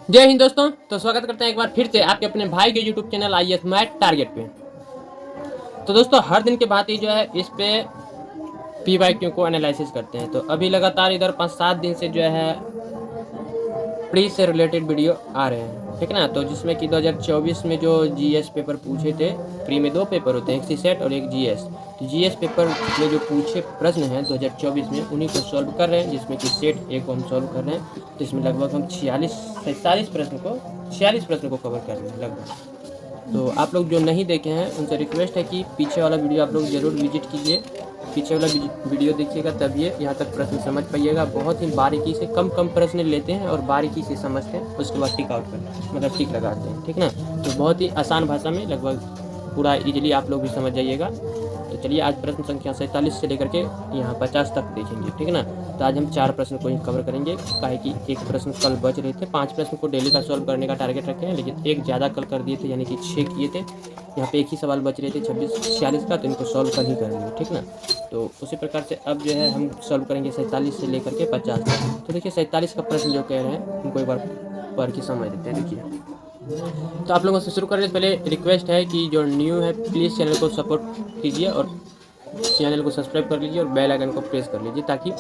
जय हिंद दोस्तों। तो स्वागत करते हैं एक बार फिर से आपके अपने भाई के YouTube channel IAS math target पे। तो दोस्तों हर दिन के भांति जो है इस पे PYQ को एनालिसिस करते हैं। तो अभी लगातार इधर 5-7 दिन से जो है प्री से रिलेटेड वीडियो आ रहे हैं, ठीक ना। तो जिसमें कि 2024 में जो GS पेपर पूछे थे, प्री में 2 पेपर होते हैं, एक CSET और एक GS। तो GS पेपर में जो पूछे प्रश्न हैं 2024 में उन्हीं को सॉल्व कर रहे हैं, जिसमें कि सेट एक को हम सॉल्व कर रहे हैं। तो इसमें लगभग हम 46 प्रश्न को कवर कर रहे हैं लगभग। तो आप लोग जो नहीं देखे हैं उनसे रिक्वेस्ट है कि पीछे वाला वीडियो आप लोग ज़रूर विजिट कीजिए, पीछे वाला वीडियो देखिएगा, तब ये यहाँ तक प्रश्न समझ पाइएगा। बहुत ही बारीकी से कम प्रश्न लेते हैं और बारीकी से समझते हैं, उसके बाद टिक आउट करते हैं, मतलब टिक लगाते हैं, ठीक ना। तो बहुत ही आसान भाषा में लगभग पूरा इजीली आप लोग भी समझ जाइएगा। तो चलिए आज प्रश्न संख्या 47 से लेकर के यहाँ 50 तक देखेंगे, ठीक ना। तो आज हम 4 प्रश्न को ही कवर करेंगे, काहे कि एक प्रश्न कल बच रहे थे। 5 प्रश्न को डेली का सॉल्व करने का टारगेट रखे हैं, लेकिन एक ज़्यादा कल कर दिए थे, यानी कि 6 किए थे। यहाँ पे एक ही सवाल बच रहे थे 46 का, तो इनको सॉल्व कर ही करेंगे, ठीक ना। तो उसी प्रकार से अब जो है हम सॉल्व करेंगे 47 से लेकर के 50 तक। तो देखिए 47 का प्रश्न जो कह रहे हैं उनको एक बार पढ़ के समझ लेते हैं। देखिए, तो आप लोगों से शुरू करने से पहले रिक्वेस्ट है कि जो न्यू है प्लीज़ चैनल को सपोर्ट कीजिए और चैनल को सब्सक्राइब कर लीजिए और बेल आइकन को प्रेस कर लीजिए, ताकि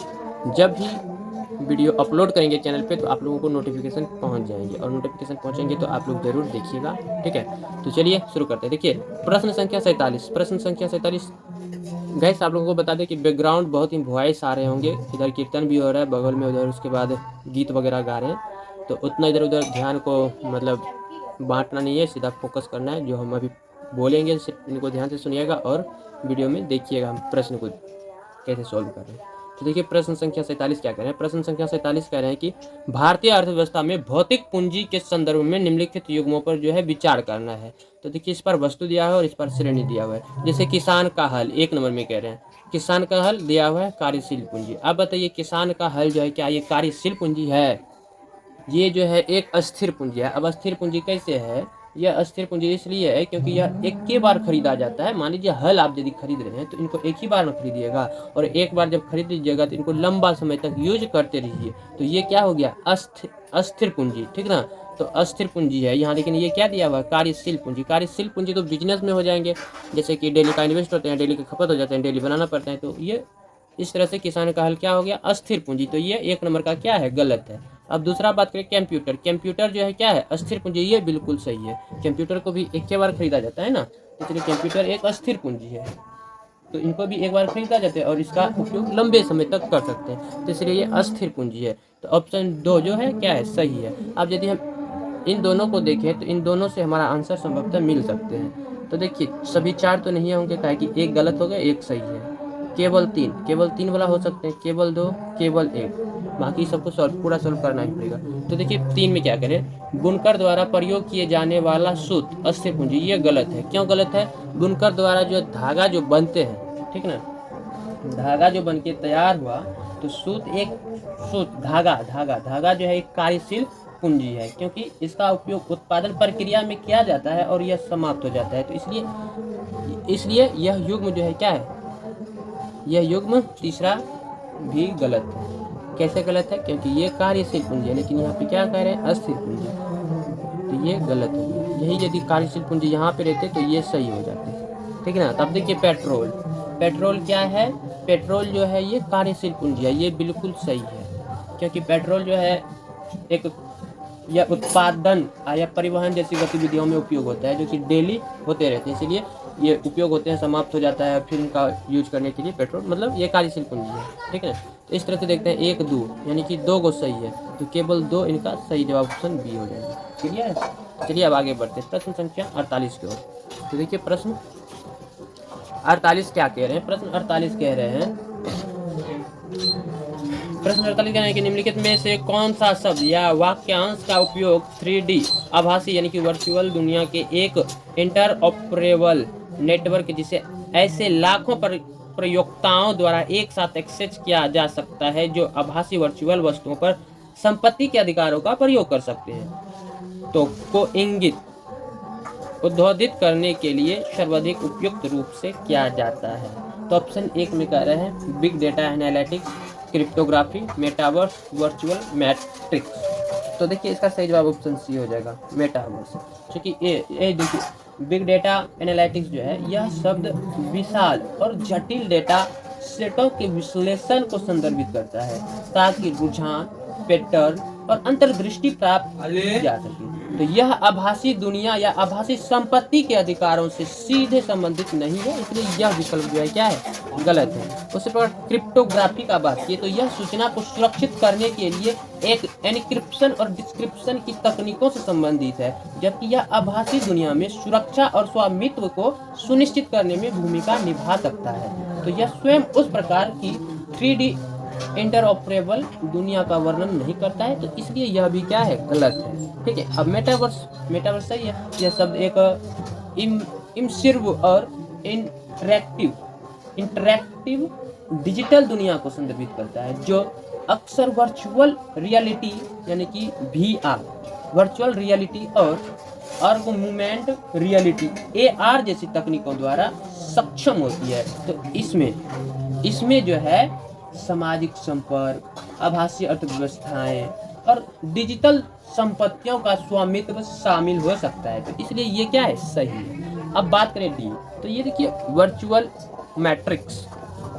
जब भी वीडियो अपलोड करेंगे चैनल पे तो आप लोगों को नोटिफिकेशन पहुंच जाएंगे, और नोटिफिकेशन पहुंचेंगे तो आप लोग ज़रूर देखिएगा, ठीक है। तो चलिए शुरू करते हैं। देखिए प्रश्न संख्या 47। गैस आप लोगों को बता दें कि बैकग्राउंड बहुत ही वॉइस आ रहे होंगे, इधर कीर्तन भी हो रहा है बगल में, उधर उसके बाद गीत वगैरह गा रहे हैं। तो उतना इधर उधर ध्यान को मतलब बांटना नहीं है, सीधा फोकस करना है। जो हम अभी बोलेंगे इनको ध्यान से सुनिएगा और वीडियो में देखिएगा हम प्रश्न को कैसे सॉल्व कर रहे हैं। तो देखिए प्रश्न संख्या 47 क्या कह रहे हैं। प्रश्न संख्या 47 कह रहे हैं कि भारतीय अर्थव्यवस्था में भौतिक पूंजी के संदर्भ में निम्नलिखित युग्मों पर जो है विचार करना है। तो देखिए इस पर वस्तु दिया है और इस पर श्रेणी दिया हुआ है। जैसे किसान का हल 1 नंबर में कह रहे हैं, किसान का हल दिया हुआ है कार्यशील पूंजी। अब बताइए किसान का हल जो है क्या ये कार्यशील पूंजी है? ये जो है एक अस्थिर पूंजी है। अब अस्थिर पूंजी कैसे है? यह अस्थिर पूंजी इसलिए है क्योंकि यह एक के बार खरीदा जाता है। मान लीजिए हल आप यदि खरीद रहे हैं तो इनको एक ही बार में खरीदिएगा, और एक बार जब खरीद लीजिएगा तो इनको लंबा समय तक यूज करते रहिए। तो ये क्या हो गया? अस्थिर पूंजी, ठीक ना। तो अस्थिर पूंजी है यहाँ, लेकिन ये क्या दिया हुआ है? कार्यशील पूंजी। कार्यशील पूंजी तो बिजनेस में हो जाएंगे, जैसे कि डेली का इन्वेस्ट होते हैं, डेली के खपत हो जाते हैं, डेली बनाना पड़ता है। तो ये इस तरह से किसान का हल क्या हो गया? अस्थिर पूंजी। तो ये 1 नंबर का क्या है? गलत है। अब दूसरा बात करें कंप्यूटर। कंप्यूटर जो है क्या है? अस्थिर पूंजी। ये बिल्कुल सही है। कंप्यूटर को भी एक के बार खरीदा जाता है ना, इसलिए कंप्यूटर एक अस्थिर पूंजी है। तो इनको भी एक बार खरीदा जाता है और इसका उपयोग लंबे समय तक कर सकते हैं, तो इसलिए ये अस्थिर पूंजी है। तो ऑप्शन 2 जो है क्या है? सही है। अब यदि हम इन दोनों को देखें तो इन दोनों से हमारा आंसर संभवतः मिल सकते हैं। तो देखिए सभी 4 तो नहीं होंगे, काहे कि एक गलत हो गया, एक सही है। केवल 3 वाला हो सकते हैं, केवल 2, केवल 1, बाकी सबको पूरा सॉल्व करना ही पड़ेगा। तो देखिए 3 में क्या करें? बुनकर द्वारा प्रयोग किए जाने वाला सूत्र अस्थिर पूंजी। ये गलत है। क्यों गलत है? बुनकर द्वारा जो धागा जो बनते हैं, ठीक ना, धागा जो बन के तैयार हुआ, तो धागा जो है एक कार्यशील पूंजी है, क्योंकि इसका उपयोग उत्पादन प्रक्रिया में किया जाता है और यह समाप्त हो जाता है। तो इसलिए यह युग्म जो है क्या है? यह युग्म तीसरा भी गलत है। कैसे गलत है? क्योंकि ये कार्यशील पूंजी है, लेकिन यहाँ पे क्या कह रहे हैं? अस्थिर पूंजी। तो ये गलत है। यही यदि कार्यशील पूंजी यहाँ पे रहते तो ये सही हो जाते, ठीक है ना। तब देखिए पेट्रोल। पेट्रोल क्या है? पेट्रोल जो है ये कार्यशील पूंजी है। ये बिल्कुल सही है, क्योंकि पेट्रोल जो है एक या उत्पादन या परिवहन जैसी गतिविधियों में उपयोग होता है, जो कि डेली होते रहते हैं, इसलिए ये उपयोग होते हैं, समाप्त हो जाता है, फिर इनका यूज करने के लिए पेट्रोल, मतलब ये कार्यशील पूंजी है, ठीक है। तो इस तरह से देखते हैं 1, 2 यानी कि 2 को सही है, तो केवल 2 इनका सही जवाब ऑप्शन बी हो जाएगा। क्लियर है? चलिए अब आगे बढ़ते हैं प्रश्न संख्या 48 की ओर। तो देखिए प्रश्न 48 क्या कह रहे हैं? प्रश्न 48 कह रहे हैं कि निम्नलिखित में से कौन सा शब्द या वाक्यांश का उपयोग 3D आभासी यानी कि वर्चुअल दुनिया के एक इंटरऑपरेबल नेटवर्क, जिसे ऐसे लाखों प्रयोक्ताओं द्वारा एक साथ एक्सेस किया जा सकता है जो आभासी वर्चुअल वस्तुओं पर संपत्ति के अधिकारों का प्रयोग कर सकते हैं, तो को इंगित उद्बोधित करने के लिए सर्वाधिक उपयुक्त रूप से किया जाता है। तो ऑप्शन 1 में कह रहे हैं big data analytics, cryptography, metaverse, virtual matrix. तो देखिए इसका सही जवाब ऑप्शन सी हो जाएगा, मेटावर्स। क्योंकि ये देखिए बिग डेटा एनालिटिक्स जो है यह शब्द विशाल और जटिल डेटा सेटों के विश्लेषण को संदर्भित करता है ताकि रुझान, पैटर्न और अंतर्दृष्टि प्राप्त की जा सके। तो यह आभासी दुनिया या आभासी संपत्ति के अधिकारों से सीधे संबंधित नहीं है, इसलिए यह विकल्प जो है क्या है, गलत है। उसी प्रकार क्रिप्टोग्राफी का बात की तो यह सूचना को सुरक्षित करने के लिए एक एन्क्रिप्शन और डिस्क्रिप्शन की तकनीकों से संबंधित है, जबकि यह आभासी दुनिया में सुरक्षा और स्वामित्व को सुनिश्चित करने में भूमिका निभा सकता है। तो यह स्वयं उस प्रकार की 3D इंटरऑपरेबल दुनिया का वर्णन नहीं करता है, तो इसलिए यह भी क्या है, गलत है। ठीक है, अब मेटावर्स सही है। यह शब्द एक इमर्सिव और इंटरैक्टिव डिजिटल दुनिया को संदर्भित करता है, जो अक्सर वर्चुअल रियलिटी यानी कि VR, वर्चुअल रियलिटी और ऑगमेंटेड रियलिटी AR जैसी तकनीकों द्वारा सक्षम होती है। तो इसमें जो है सामाजिक संपर्क, आभासी अर्थव्यवस्थाएं और डिजिटल संपत्तियों का स्वामित्व शामिल हो सकता है, तो इसलिए ये क्या है, सही है। अब बात करें डी, तो ये देखिए वर्चुअल मैट्रिक्स,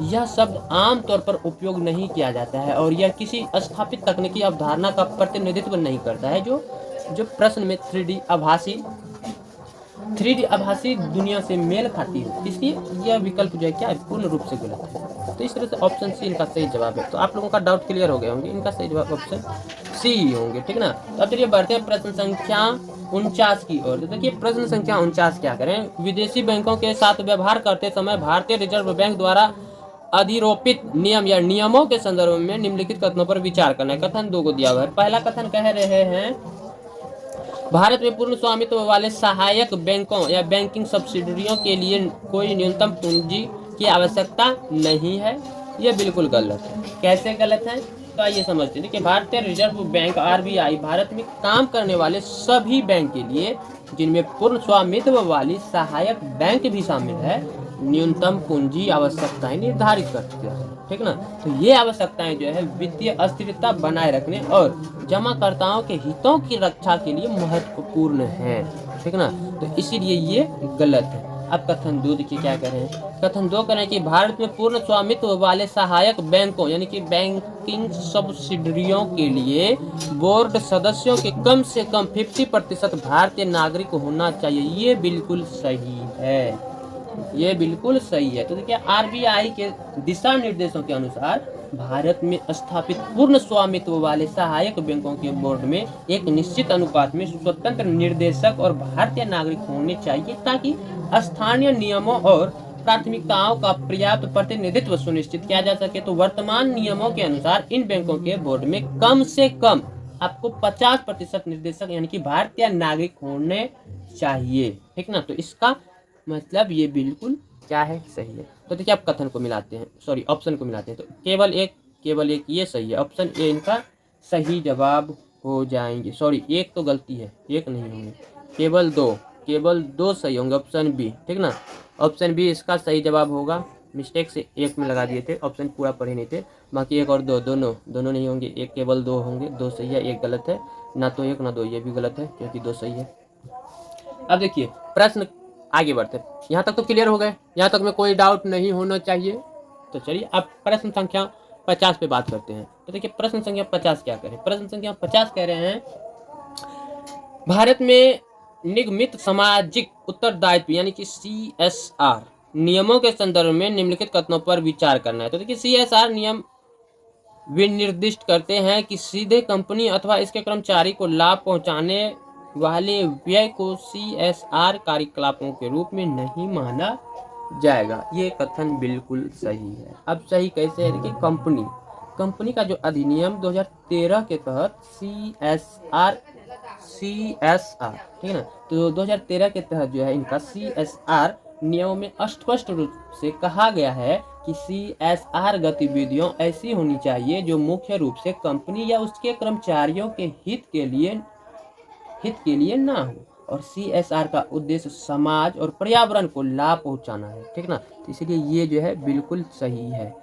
यह शब्द आमतौर पर उपयोग नहीं किया जाता है और यह किसी स्थापित तकनीकी अवधारणा का प्रतिनिधित्व नहीं करता है जो प्रश्न में 3D आभासी दुनिया से मेल खाती है, इसलिए यह विकल्प जो है क्या है, पूर्ण रूप से गलत है। तो इस तरह से ऑप्शन सी इनका सही जवाब है। तो आप लोगों का डाउट क्लियर हो गए होंगे, इनका सही जवाब ऑप्शन सी होंगे, ठीक ना। तो अब चलिए बढ़ते हैं प्रश्न संख्या 49 की ओर। तो देखिए प्रश्न संख्या 49 क्या करें, विदेशी बैंकों के साथ व्यवहार करते समय भारतीय रिजर्व बैंक द्वारा अधिरोपित नियम या नियमों के संदर्भ में निम्नलिखित कथनों पर विचार करना है। कथन 2 को दिया हुआ है। पहला कथन कह रहे हैं, भारत में पूर्ण स्वामित्व वाले सहायक बैंकों या बैंकिंग सब्सिडियरियों के लिए कोई न्यूनतम पूंजी की आवश्यकता नहीं है। ये बिल्कुल गलत है। कैसे गलत है, तो आइए समझते हैं कि भारतीय रिजर्व बैंक RBI भारत में काम करने वाले सभी बैंक के लिए, जिनमें पूर्ण स्वामित्व वाली सहायक बैंक भी शामिल है, न्यूनतम पूंजी आवश्यकताएं निर्धारित करती है, ठीक ना। तो ये आवश्यकताएं जो है वित्तीय अस्थिरता बनाए रखने और जमाकर्ताओं के हितों की रक्षा के लिए महत्वपूर्ण है, ठीक ना। तो इसीलिए ये गलत है। अब कथन 2 देखिए क्या करें, कथन 2 करें कि भारत में पूर्ण स्वामित्व वाले सहायक बैंकों यानी कि बैंकिंग सब्सिडियरियों के लिए बोर्ड सदस्यों के कम से कम 50% भारतीय नागरिक होना चाहिए। ये बिल्कुल सही है, ये बिल्कुल सही है। तो देखिए RBI के दिशा निर्देशों के अनुसार भारत में स्थापित पूर्ण स्वामित्व वाले सहायक बैंकों के बोर्ड में एक निश्चित अनुपात में स्वतंत्र निर्देशक और भारतीय नागरिक होने चाहिए, ताकि स्थानीय नियमों और प्राथमिकताओं का पर्याप्त प्रतिनिधित्व सुनिश्चित किया जा सके। तो वर्तमान नियमों के अनुसार इन बैंकों के बोर्ड में कम से कम आपको 50% निर्देशक यानी कि भारतीय नागरिक होने चाहिए, ठीक ना। तो इसका मतलब ये बिल्कुल क्या है, सही है। तो देखिए आप कथन को मिलाते हैं, सॉरी ऑप्शन को मिलाते हैं, तो केवल एक ये सही है, ऑप्शन ए इनका सही जवाब हो जाएंगे। सॉरी एक तो गलती है, एक नहीं होंगे, केवल दो सही होंगे, ऑप्शन बी, ठीक ना। ऑप्शन बी इसका सही जवाब होगा। मिस्टेक से एक में लगा दिए थे, ऑप्शन पूरा पढ़े नहीं थे, बाकी एक और दो दोनों नहीं होंगे, एक केवल 2 होंगे, 2 सही है, एक गलत है, ना तो 1 ना 2, ये भी गलत है क्योंकि 2 सही है। अब देखिए प्रश्न आगे बढ़ते, यहाँ तक तो क्लियर हो गए, यहाँ तक में कोई डाउट नहीं होना चाहिए। तो चलिए अब प्रश्न संख्या 50 पे बात करते हैं। तो देखिए प्रश्न संख्या 50 क्या कह रहे हैं, प्रश्न संख्या 50 कह रहे हैं, भारत में निगमित सामाजिक उत्तरदायित्व यानी कि CSR नियमों के संदर्भ में निम्नलिखित कथनों पर विचार करना है। तो देखिए CSR नियम विनिर्दिष्ट करते हैं कि सीधे कंपनी अथवा इसके कर्मचारी को लाभ पहुंचाने वाले व्यय को CSR कार्यकलापों के रूप में नहीं माना जाएगा। ये कथन बिल्कुल सही है। अब सही कैसे है, देखिए कंपनी का जो अधिनियम 2013 के तहत CSR, ठीक है ना। तो 2013 के तहत जो है इनका CSR नियमों में स्पष्ट रूप से कहा गया है कि CSR गतिविधियों ऐसी होनी चाहिए जो मुख्य रूप से कंपनी या उसके कर्मचारियों के हित के लिए ना हो, और CSR का उद्देश्य समाज और पर्यावरण को लाभ पहुंचाना है, ठीक ना। तो इसलिए ये जो है बिल्कुल सही है,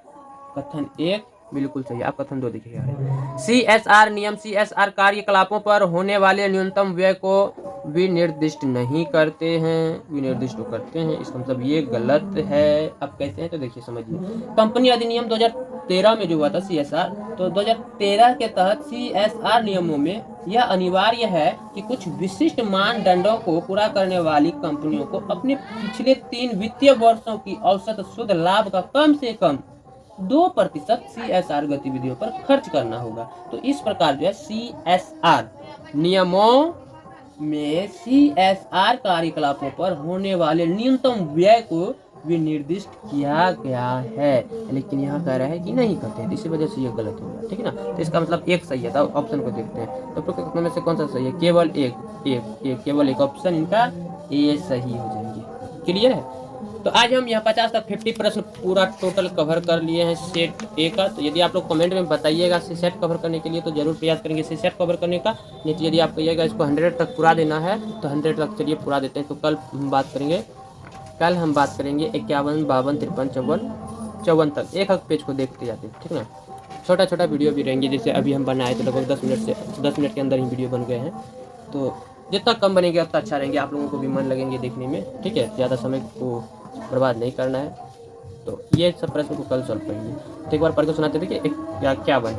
कथन 1 बिल्कुल सही। आप कथन 2 देखिएगा। CSR नियम CSR कार्यकलापों पर होने वाले न्यूनतम व्यय को विनिर्दिष्ट नहीं करते हैं, विनिर्दिष्ट करते हैं, इसका मतलब ये गलत है। अब कैसे हैं तो देखिए समझिए। कंपनी अधिनियम 2013 में जो हुआ था CSR, तो 2013 के तहत CSR नियमों में यह अनिवार्य है कि कुछ विशिष्ट मानदंडों को पूरा करने वाली कंपनियों को अपने पिछले 3 वित्तीय वर्षों की औसत शुद्ध लाभ का कम से कम 2% CSR गतिविधियों पर खर्च करना होगा। तो इस प्रकार जो है CSR नियमों में CSR कार्यकलापों पर होने वाले न्यूनतम व्यय को विनिर्दिष्ट किया गया है, लेकिन यहाँ कह रहा है कि नहीं करते हैं, इसी वजह से ये गलत हो गया। ठीक है ना। तो इसका मतलब एक सही है। तो ऑप्शन को देखते हैं तो प्रश्न में से कौन सा सही है। केवल एक केवल एक ऑप्शन इनका ए सही हो जाएंगे। क्लियर है। तो आज हम यहाँ 50 तक 50 प्रश्न पूरा टोटल कवर कर लिए हैं सेट ए का। तो यदि आप लोग कमेंट में बताइएगा सेट कवर करने के लिए तो जरूर प्रयास करेंगे सेट कवर करने का। नहीं तो यदि आप कहिएगा इसको 100 तक पूरा देना है तो 100 तक चलिए पूरा देते हैं। तो कल हम बात करेंगे 51, 52, 53, 54, 54 तक एक पेज को देखते जाते हैं। ठीक ना। छोटा छोटा वीडियो भी रहेंगे, जैसे अभी हम बनाए तो लगभग 10 मिनट के अंदर ही वीडियो बन गए हैं। तो जितना कम बनेंगे उतना अच्छा रहेंगे, आप लोगों को भी मन लगेंगे देखने में। ठीक है। ज़्यादा समय को बर्बाद नहीं करना है। तो ये सब प्रश्न को कल सॉल्व करेंगे। तो एक बार पढ़ के सुनाते थे कि 51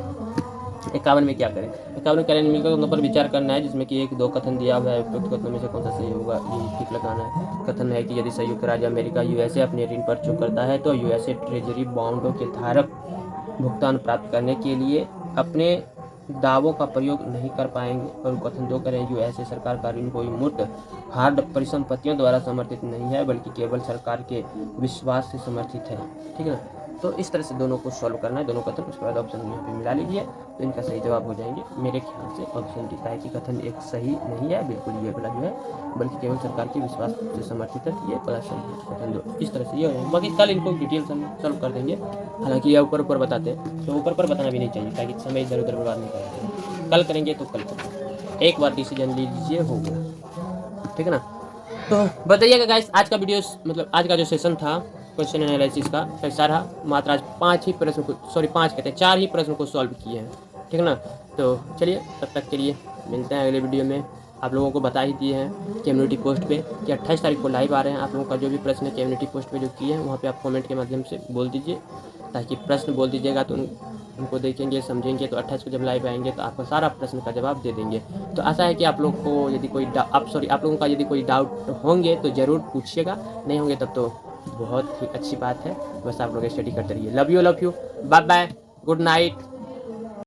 में क्या करें। 51 में करें निम्नलिखित पर विचार करना है, जिसमें कि 1-2 कथन दिया हुआ है। उपयुक्त कथनों में से कौन सा सही होगा ये ठीक लगाना है। कथन है कि यदि संयुक्त राज्य अमेरिका USA अपने ऋण पर चूक करता है तो USA ट्रेजरी बॉन्डों के धारक भुगतान प्राप्त करने के लिए अपने दावों का प्रयोग नहीं कर पाएंगे। और कथन 2 करें USA सरकार का ऋण कोई मूर्त हार्ड परिसंपत्तियों द्वारा समर्थित नहीं है, बल्कि केवल सरकार के विश्वास से समर्थित है। ठीक है ना। तो इस तरह से दोनों को सॉल्व करना है, दोनों कथन। उसके बाद ऑप्शन यहाँ पे मिला लीजिए तो इनका सही जवाब हो जाएंगे। मेरे ख्याल से ऑप्शन दिखता है कि कथन 1 सही नहीं है, बिल्कुल ये वाला जो है, बल्कि केवल सरकार के विश्वास से समर्थित है, ये वाला सही है। कथन 2 इस तरह से ये हो जाएगा। बाकी कल इनको डिटेल सॉल्व कर देंगे। हालांकि ये ऊपर बताते हैं तो ऊपर बताना भी नहीं चाहिए, ताकि समय इधर उधर बर्बाद नहीं करेंगे। कल करेंगे तो कल करेंगे, एक बार डिसीजन लीजिए, हो गया। ठीक है ना। तो बताइएगा गाइस, आज का वीडियो मतलब आज का जो सेशन था क्वेश्चन एनालिसिस का कैसा रहा। मात्र आज 4 ही प्रश्न को सॉल्व किए हैं। ठीक है ना। तो चलिए तब तक के लिए मिलते हैं अगले वीडियो में। आप लोगों को बता ही दिए हैं कम्युनिटी पोस्ट पे कि 28 तारीख को लाइव आ रहे हैं। आप लोगों का जो भी प्रश्न है कम्युनिटी पोस्ट पे जो किए हैं वहाँ पे आप कमेंट के माध्यम से बोल दीजिए, ताकि प्रश्न बोल दीजिएगा तो उनको देखेंगे समझेंगे। तो 28 को जब लाइव आएंगे तो आपका सारा प्रश्न का जवाब दे देंगे। तो आशा है कि आप लोग को यदि कोई आप लोगों का यदि कोई डाउट होंगे तो ज़रूर पूछिएगा, नहीं होंगे तब तो बहुत ही अच्छी बात है। बस आप लोग स्टडी करते रहिए। Love you, bye bye, good night.